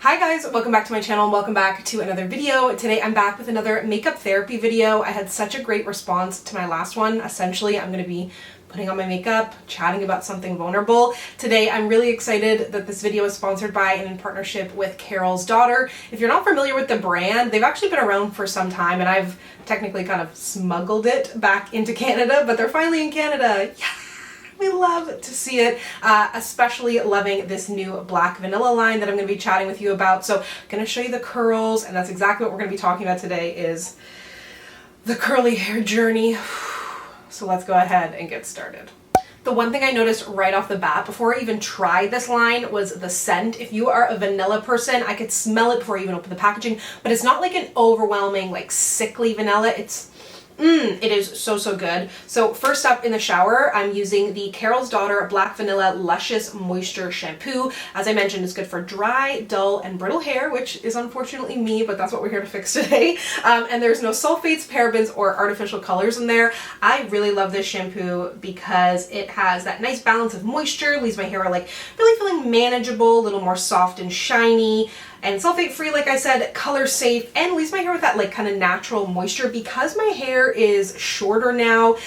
Hi guys, welcome back to my channel and welcome back to another video. Today I'm back with another makeup therapy video. I had such a great response to my last one. Essentially, I'm going to be putting on my makeup, chatting about something vulnerable. Today I'm really excited that this video is sponsored by and in partnership with Carol's Daughter. If you're not familiar with the brand, they've actually been around for some time and I've technically kind of smuggled it back into Canada, but they're finally in Canada. Yeah! We love to see it, especially loving this new black vanilla line that I'm going to be chatting with you about. So I'm going to show you the curls, and that's exactly what we're going to be talking about today is the curly hair journey. So let's go ahead and get started. The one thing I noticed right off the bat before I even tried this line was the scent. If you are a vanilla person, I could smell it before I even opened the packaging, but it's not like an overwhelming, like sickly vanilla. It is so good. So first up in the shower, I'm using the Carol's Daughter Black Vanilla Luscious Moisture Shampoo. As I mentioned, it's good for dry, dull, and brittle hair, which is unfortunately me, but that's what we're here to fix today. And there's no sulfates, parabens, or artificial colors in there. I really love this shampoo because it has that nice balance of moisture, leaves my hair like really feeling manageable, a little more soft and shiny, and sulfate free, like I said, color safe, and leaves my hair with that like kind of natural moisture. Because my hair is shorter now,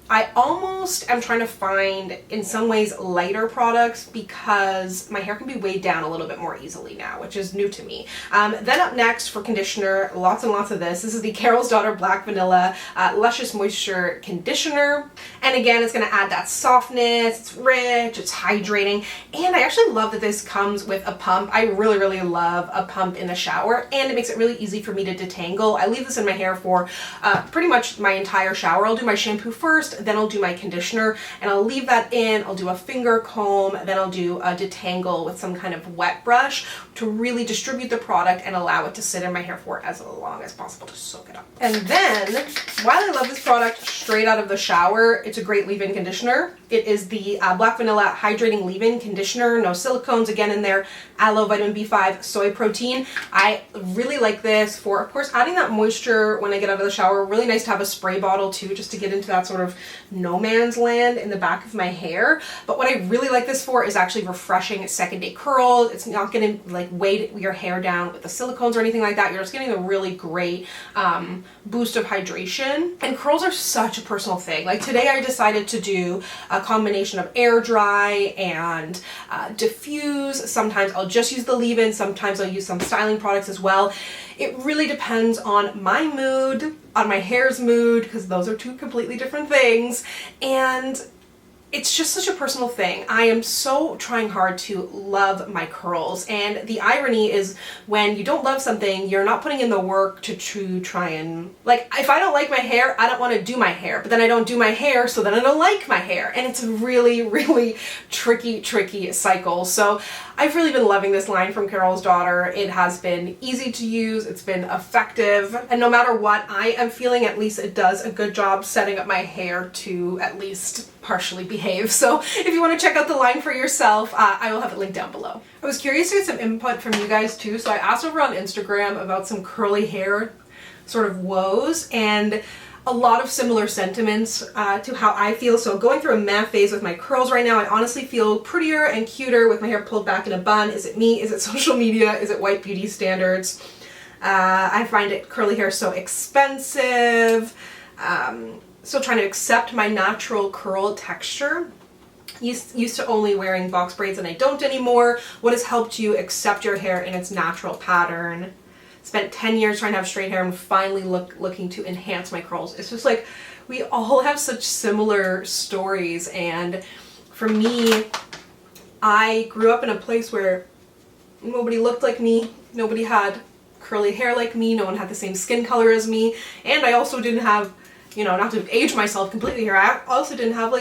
I almost am trying to find, in some ways, lighter products because my hair can be weighed down a little bit more easily now, which is new to me. Then up next for conditioner, lots and lots of this. This is the Carol's Daughter Black Vanilla Luscious Moisture Conditioner. And again, it's going to add that softness, it's rich, it's hydrating, and I actually love that this comes with a pump. I really love a pump in the shower, and it makes it really easy for me to detangle. I leave this in my hair for pretty much my entire shower. I'll do my shampoo first, then I'll do my conditioner, and I'll leave that in. I'll do a finger comb, then I'll do a detangle with some kind of wet brush to really distribute the product and allow it to sit in my hair for as long as possible to soak it up. And then, while I love this product straight out of the shower, it's a great leave-in conditioner. It is the Black Vanilla Hydrating Leave-In Conditioner, no silicones again in there, aloe, vitamin B5, soy protein. I really like this for, of course, adding that moisture when I get out of the shower. Really nice to have a spray bottle too, just to get into that sort of no man's land in the back of my hair. But what I really like this for is actually refreshing second day curls. It's not going to like weight your hair down with the silicones or anything like that. You're just getting a really great boost of hydration. And curls are such a personal thing. Like today I decided to do a combination of air dry and diffuse. Sometimes I'll just use the leave-in, sometimes I'll use some styling products as well. It really depends on my mood, on my hair's mood, because those are two completely different things, and it's just such a personal thing. I am so trying hard to love my curls, and the irony is when you don't love something, you're not putting in the work to try and, like, if I don't like my hair, I don't want to do my hair, but then I don't do my hair, so then I don't like my hair, and it's a really tricky cycle. So I've really been loving this line from Carol's Daughter. It has been easy to use, it's been effective, and no matter what I am feeling, at least it does a good job setting up my hair to at least partially behave. So if you want to check out the line for yourself, I will have it linked down below. I was curious to get some input from you guys too, so I asked over on Instagram about some curly hair sort of woes, and a lot of similar sentiments to how I feel. So going through a meh phase with my curls right now. I honestly feel prettier and cuter with my hair pulled back in a bun. Is it me? Is it social media? Is it white beauty standards? I find curly hair so expensive. Still trying to accept my natural curl texture. Used to only wearing box braids and I don't anymore. What has helped you accept your hair in its natural pattern? Spent 10 years trying to have straight hair and finally looking to enhance my curls. It's just like we all have such similar stories, and for me, I grew up in a place where nobody looked like me, nobody had curly hair like me, no one had the same skin color as me, and I also didn't have, not to age myself completely here, I also didn't have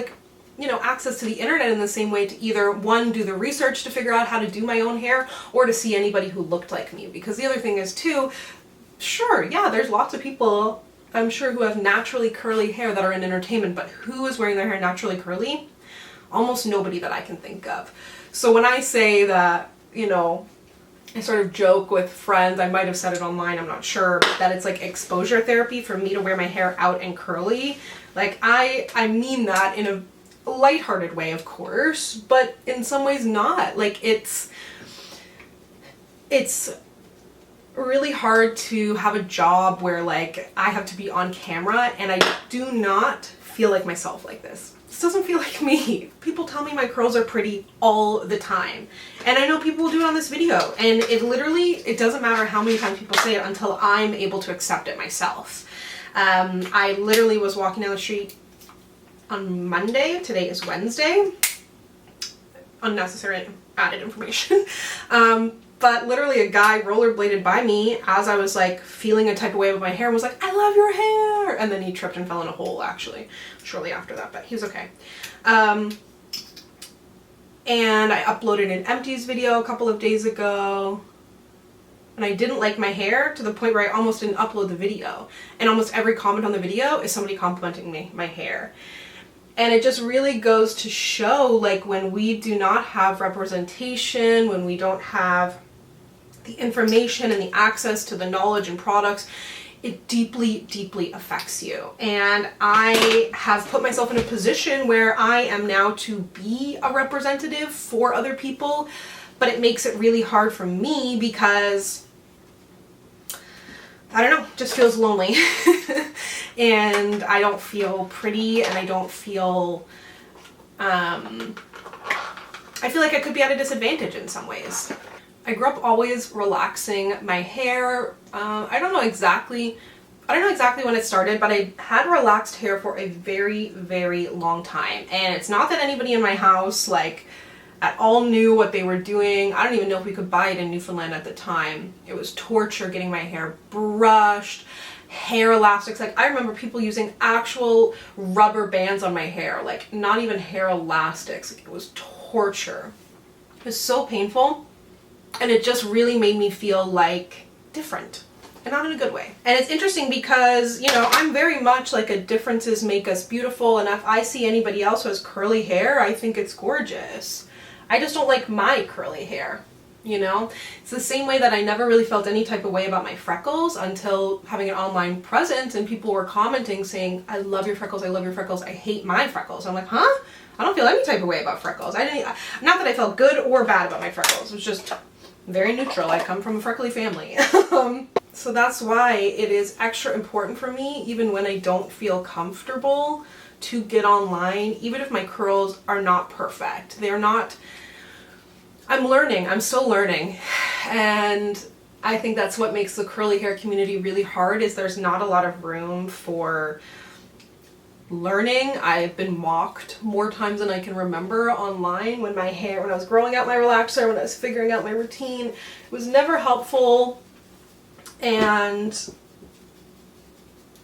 access to the internet in the same way to either, one, do the research to figure out how to do my own hair, or to see anybody who looked like me. Because the other thing is too, sure, yeah, there's lots of people, I'm sure, who have naturally curly hair that are in entertainment, but who is wearing their hair naturally curly? Almost nobody that I can think of. So when I say that, I sort of joke with friends, I might have said it online, I'm not sure, that it's like exposure therapy for me to wear my hair out and curly. Like, I mean that in a lighthearted way, of course, but in some ways not. Like, it's really hard to have a job where like I have to be on camera, and I do not feel like myself like this. This doesn't feel like me. People tell me my curls are pretty all the time, and I know people will do it on this video, and it doesn't matter how many times people say it until I'm able to accept it myself. I literally was walking down the street on Monday. Today is Wednesday. Unnecessary added information. But literally a guy rollerbladed by me as I was like feeling a type of way with my hair and was like, "I love your hair," and then he tripped and fell in a hole actually shortly after that, but he was okay. And I uploaded an empties video a couple of days ago, and I didn't like my hair to the point where I almost didn't upload the video, and almost every comment on the video is somebody complimenting my hair. And it just really goes to show, like, when we do not have representation, when we don't have the information and the access to the knowledge and products, it deeply, deeply affects you. And I have put myself in a position where I am now to be a representative for other people, but it makes it really hard for me because, I don't know, it just feels lonely. And I don't feel pretty, and I don't feel, I feel like I could be at a disadvantage in some ways. I grew up always relaxing my hair. I don't know exactly when it started, but I had relaxed hair for a very, very long time. And it's not that anybody in my house, like, at all knew what they were doing. I don't even know if we could buy it in Newfoundland at the time. It was torture getting my hair brushed, hair elastics. Like, I remember people using actual rubber bands on my hair, like not even hair elastics. Like, it was torture. It was so painful, and it just really made me feel like different, and not in a good way. And it's interesting because, you know, I'm very much like a differences make us beautiful, and if I see anybody else who has curly hair, I think it's gorgeous. I just don't like my curly hair, you know? It's the same way that I never really felt any type of way about my freckles until having an online presence and people were commenting saying, "I love your freckles, I love your freckles, I hate my freckles." I'm like, huh? I don't feel any type of way about freckles. Not that I felt good or bad about my freckles. It was just very neutral. I come from a freckly family. So that's why it is extra important for me, even when I don't feel comfortable, to get online, even if my curls are not perfect. They're not, I'm learning, I'm still learning. And I think that's what makes the curly hair community really hard, is there's not a lot of room for learning. I've been mocked more times than I can remember online when my hair, when I was growing out my relaxer, when I was figuring out my routine. It was never helpful, and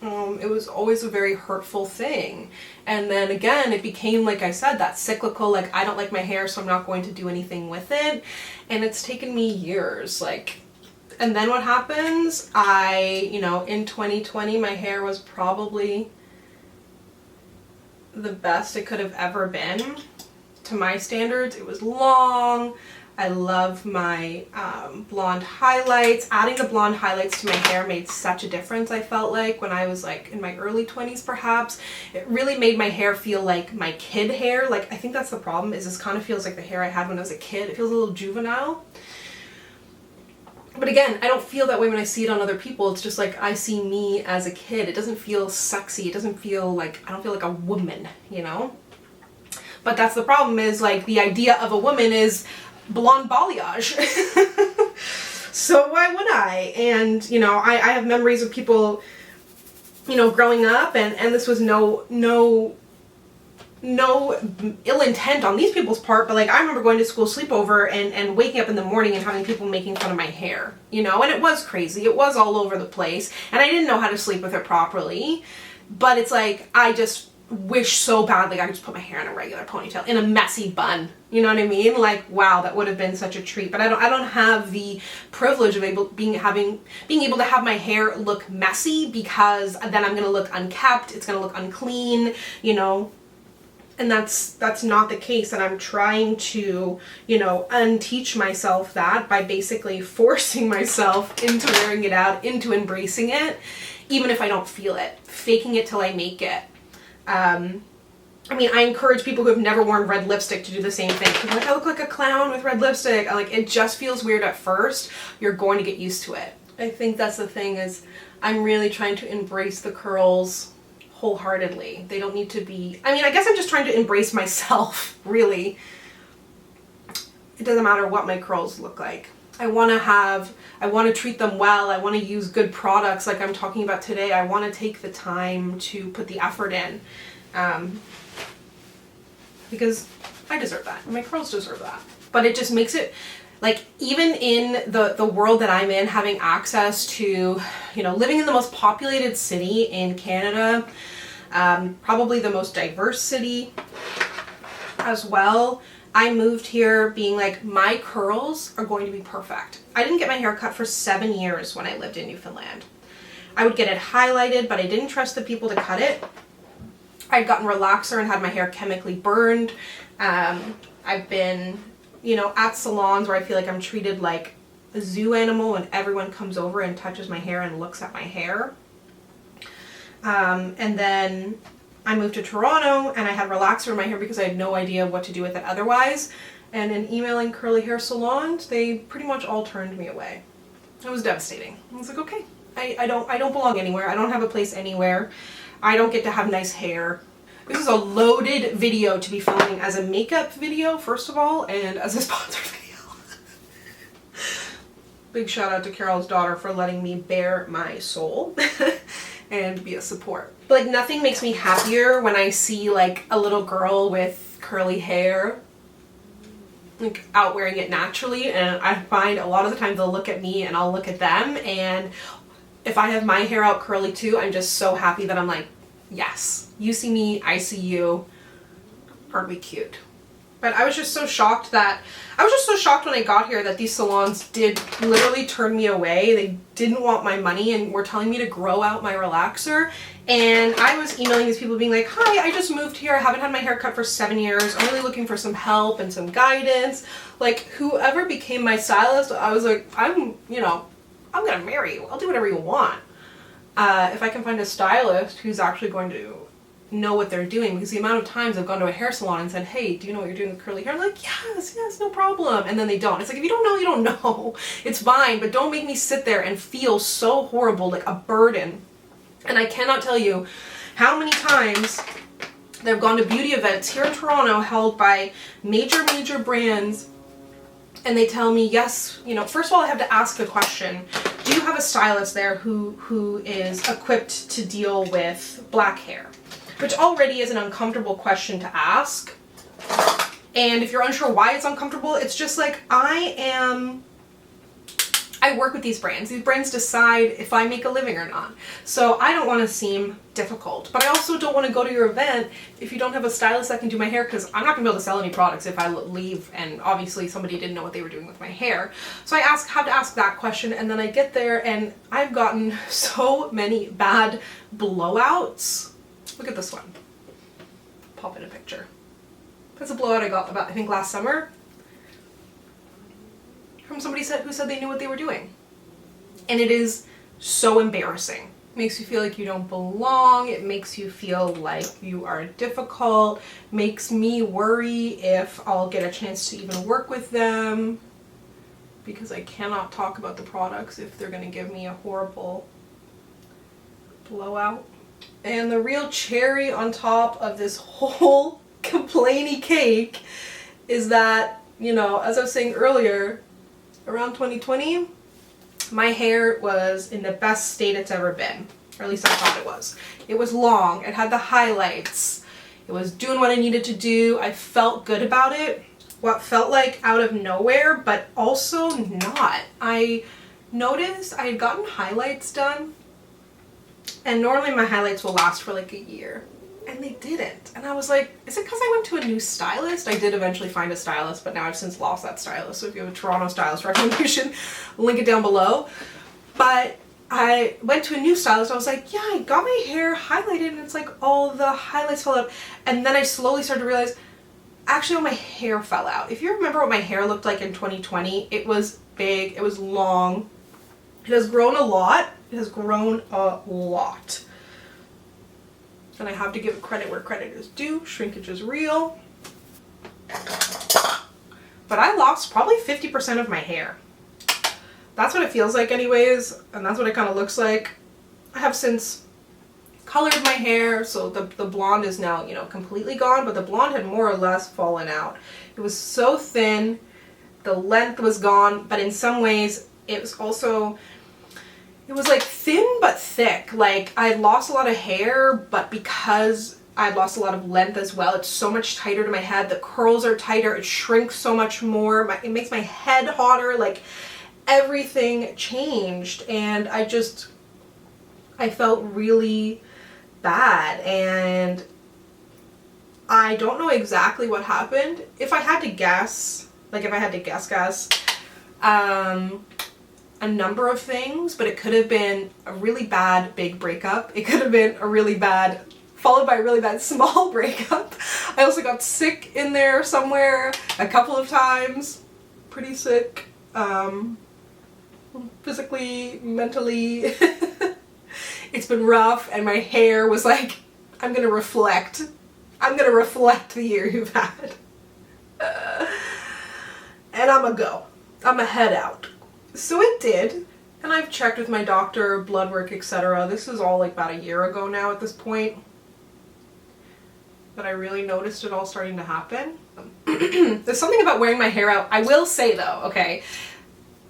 it was always a very hurtful thing. And then again, it became, like I said, that cyclical, like, I don't like my hair, so I'm not going to do anything with it. And it's taken me years, like, and then what happens? You know, in 2020, my hair was probably the best it could have ever been to my standards. It was long. I love my blonde highlights. Adding the blonde highlights to my hair made such a difference, I felt like, when I was like in my early 20s perhaps. It really made my hair feel like my kid hair. Like, I think that's the problem, is this kind of feels like the hair I had when I was a kid. It feels a little juvenile. But again, I don't feel that way when I see it on other people. It's just like I see me as a kid. It doesn't feel sexy. It doesn't feel like, I don't feel like a woman, you know? But that's the problem, is like the idea of a woman is blonde balayage. So why would I? And, you know, I have memories of people, you know, growing up, and this was no ill intent on these people's part, but like, I remember going to school sleepover and waking up in the morning and having people making fun of my hair, you know, and it was crazy. It was all over the place, and I didn't know how to sleep with it properly. But it's like, I just wish so badly I could just put my hair in a regular ponytail, in a messy bun. You know what I mean? Like, wow, that would have been such a treat. But I don't have the privilege of being able to have my hair look messy, because then I'm gonna look unkept. It's gonna look unclean, you know. And that's not the case. And I'm trying to, you know, unteach myself that by basically forcing myself into wearing it out, into embracing it, even if I don't feel it, faking it till I make it. I mean, I encourage people who have never worn red lipstick to do the same thing. Like, I look like a clown with red lipstick. Like, it just feels weird at first. You're going to get used to it. I think that's the thing, is I'm really trying to embrace the curls wholeheartedly. They don't need to be, I mean, I guess I'm just trying to embrace myself, really. It doesn't matter what my curls look like. I want to treat them well. I want to use good products like I'm talking about today. I want to take the time to put the effort in. Because I deserve that. My curls deserve that. But it just makes it, like, even in the world that I'm in, having access to, you know, living in the most populated city in Canada, probably the most diverse city as well, I moved here being like, my curls are going to be perfect. I didn't get my hair cut for 7 years when I lived in Newfoundland. I would get it highlighted, but I didn't trust the people to cut it. I'd gotten relaxer and had my hair chemically burned. I've been, you know, at salons where I feel like I'm treated like a zoo animal and everyone comes over and touches my hair and looks at my hair. And then I moved to Toronto and I had relaxer in my hair because I had no idea what to do with it otherwise. And in emailing curly hair salons, they pretty much all turned me away. It was devastating. I was like, okay, I don't belong anywhere. I don't have a place anywhere. I don't get to have nice hair. This is a loaded video to be filming as a makeup video, first of all, and as a sponsored video. Big shout out to Carol's daughter for letting me bare my soul and be a support. But like, nothing makes me happier when I see like a little girl with curly hair, like out wearing it naturally, and I find a lot of the time they'll look at me and I'll look at them, and if I have my hair out curly too, I'm just so happy that I'm like, yes, you see me, I see you, aren't we cute? But I was just so shocked when I got here that these salons did literally turn me away. They didn't want my money and were telling me to grow out my relaxer. And I was emailing these people being like, hi, I just moved here. I haven't had my hair cut for 7 years. I'm really looking for some help and some guidance. Like, whoever became my stylist, I was like, I'm gonna marry you. I'll do whatever you want. If I can find a stylist who's actually going to know what they're doing, because the amount of times I've gone to a hair salon and said, hey, do you know what you're doing with curly hair? I'm like, yes, no problem. And then they don't. It's like, if you don't know, you don't know. It's fine, but don't make me sit there and feel so horrible, like a burden. And I cannot tell you how many times they've gone to beauty events here in Toronto held by major brands, and they tell me, yes, you know, first of all, I have to ask a question. Do you have a stylist there who is equipped to deal with black hair? Which already is an uncomfortable question to ask. And if you're unsure why it's uncomfortable, it's just like, I work with these brands. These brands decide if I make a living or not. So I don't want to seem difficult, but I also don't want to go to your event if you don't have a stylist that can do my hair, because I'm not going to be able to sell any products if I leave and obviously somebody didn't know what they were doing with my hair. So I have to ask that question, and then I get there and I've gotten so many bad blowouts. Look at this one. Pop in a picture. That's a blowout I got about, I think, last summer. From somebody who said they knew what they were doing. And it is so embarrassing. It makes you feel like you don't belong. It makes you feel like you are difficult. Makes me worry if I'll get a chance to even work with them, because I cannot talk about the products if they're going to give me a horrible blowout. And the real cherry on top of this whole complainy cake is that, you know, as I was saying earlier, around 2020, my hair was in the best state it's ever been. Or at least I thought it was. It was long, it had the highlights, it was doing what I needed to do, I felt good about it. What felt like out of nowhere, but also not. I noticed I had gotten highlights done, and normally my highlights will last for like a year, and they didn't. And I was like, is it because I went to a new stylist? I did eventually find a stylist, but now I've since lost that stylist. So if you have a Toronto stylist recommendation, link it down below. But I went to a new stylist. I was like, yeah, I got my hair highlighted, and it's like all the highlights fell out. And then I slowly started to realize, actually, all my hair fell out. If you remember what my hair looked like in 2020, it was big, it was long. It has grown a lot. It has grown a lot. And I have to give credit where credit is due. Shrinkage is real. But I lost probably 50% of my hair. That's what it feels like anyways, and that's what it kind of looks like. I have since colored my hair, so the blonde is now, you know, completely gone, but the blonde had more or less fallen out. It was so thin, the length was gone, but in some ways it was also, it was like thin but thick. Like I had lost a lot of hair, but because I lost a lot of length as well, it's so much tighter to my head. The curls are tighter, it shrinks so much more, it makes my head hotter, like everything changed, and I felt really bad, and I don't know exactly what happened. If I had to guess, a number of things, but it could have been a really bad big breakup. It could have been a really bad, followed by a really bad small breakup. I also got sick in there somewhere a couple of times. Pretty sick. Physically, mentally. It's been rough, and my hair was like, I'm gonna reflect the year you've had. And I'ma head out. So it did, and I've checked with my doctor, blood work, etc. This is all like about a year ago now at this point that I really noticed it all starting to happen. There's something about wearing my hair out. I will say though, okay,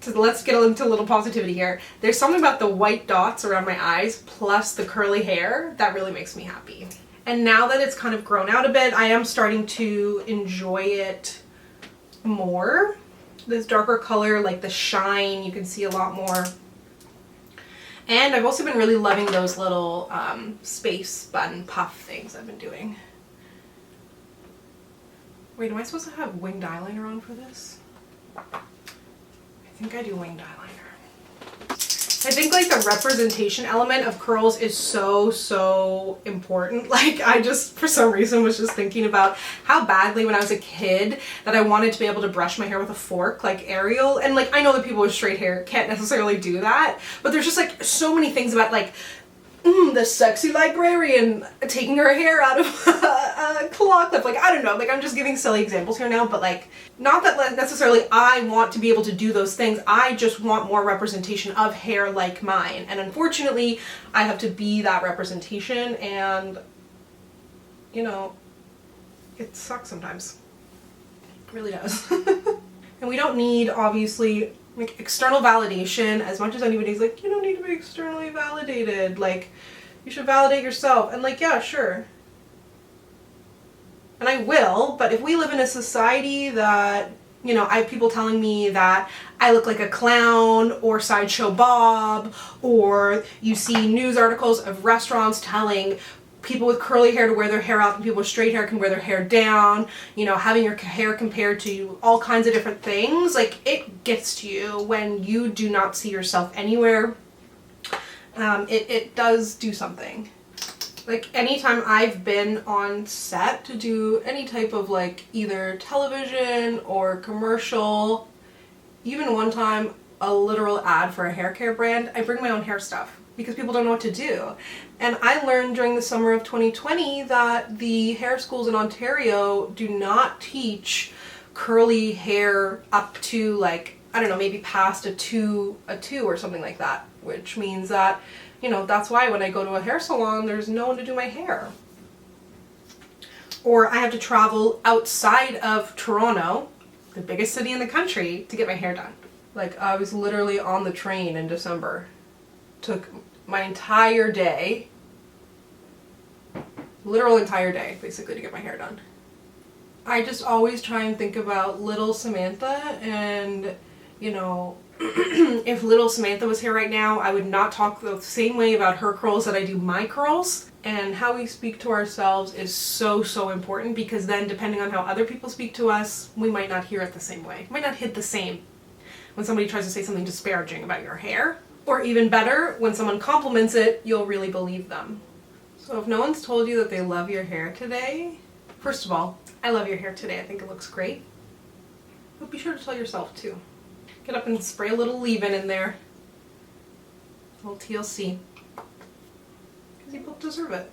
so let's get into a little positivity here. There's something about the white dots around my eyes plus the curly hair that really makes me happy. And now that it's kind of grown out a bit, I am starting to enjoy it more. This darker color, like the shine, you can see a lot more. And I've also been really loving those little space button puff things I've been doing. Wait, am I supposed to have winged eyeliner on for this? I think I do winged eyeliner. I think like the representation element of curls is so important. Like I just, for some reason, was just thinking about how badly when I was a kid that I wanted to be able to brush my hair with a fork like Ariel. And like I know that people with straight hair can't necessarily do that, but there's just like so many things about like the sexy librarian taking her hair out of a claw clip. Like, I don't know, like I'm just giving silly examples here now, but like, not that necessarily I want to be able to do those things. I just want more representation of hair like mine. And unfortunately, I have to be that representation, and you know, it sucks sometimes. It really does. And we don't need, obviously, like external validation as much as anybody's like, you don't need to be externally validated, like you should validate yourself. And like, yeah, sure, and I will, but if we live in a society that, you know, I have people telling me that I look like a clown or Sideshow Bob, or you see news articles of restaurants telling people with curly hair to wear their hair up and people with straight hair can wear their hair down, you know, having your hair compared to all kinds of different things, like it gets to you when you do not see yourself anywhere. It does do something. Like anytime I've been on set to do any type of like either television or commercial, even one time a literal ad for a hair care brand, I bring my own hair stuff because people don't know what to do. And I learned during the summer of 2020 that the hair schools in Ontario do not teach curly hair up to like, I don't know, maybe past a two or something like that, which means that, you know, that's why when I go to a hair salon, there's no one to do my hair. Or I have to travel outside of Toronto, the biggest city in the country, to get my hair done. Like I was literally on the train in December. Took my entire day, literal entire day, basically, to get my hair done. I just always try and think about little Samantha, and, you know, if little Samantha was here right now, I would not talk the same way about her curls that I do my curls. And how we speak to ourselves is so important, because then depending on how other people speak to us, we might not hear it the same way. Might not hit the same when somebody tries to say something disparaging about your hair. Or even better, when someone compliments it, you'll really believe them. So if no one's told you that they love your hair today, first of all, I love your hair today. I think it looks great. But be sure to tell yourself too. Get up and spray a little leave-in in there. A little TLC. Because you both deserve it.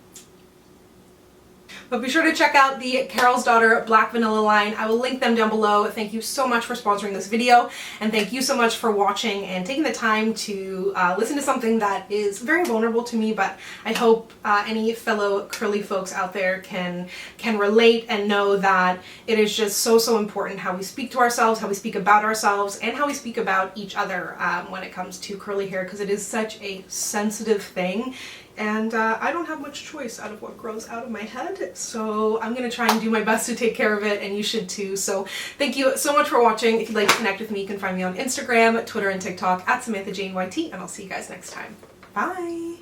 But be sure to check out the Carol's Daughter Black Vanilla line. I will link them down below. Thank you so much for sponsoring this video, and thank you so much for watching and taking the time to listen to something that is very vulnerable to me, but I hope any fellow curly folks out there can relate and know that it is just so important how we speak to ourselves, how we speak about ourselves, and how we speak about each other when it comes to curly hair, because it is such a sensitive thing. And I don't have much choice out of what grows out of my head, so I'm going to try and do my best to take care of it, and you should too. So thank you so much for watching. If you'd like to connect with me, you can find me on Instagram, Twitter, and TikTok at SamanthaJaneYT, and I'll see you guys next time. Bye!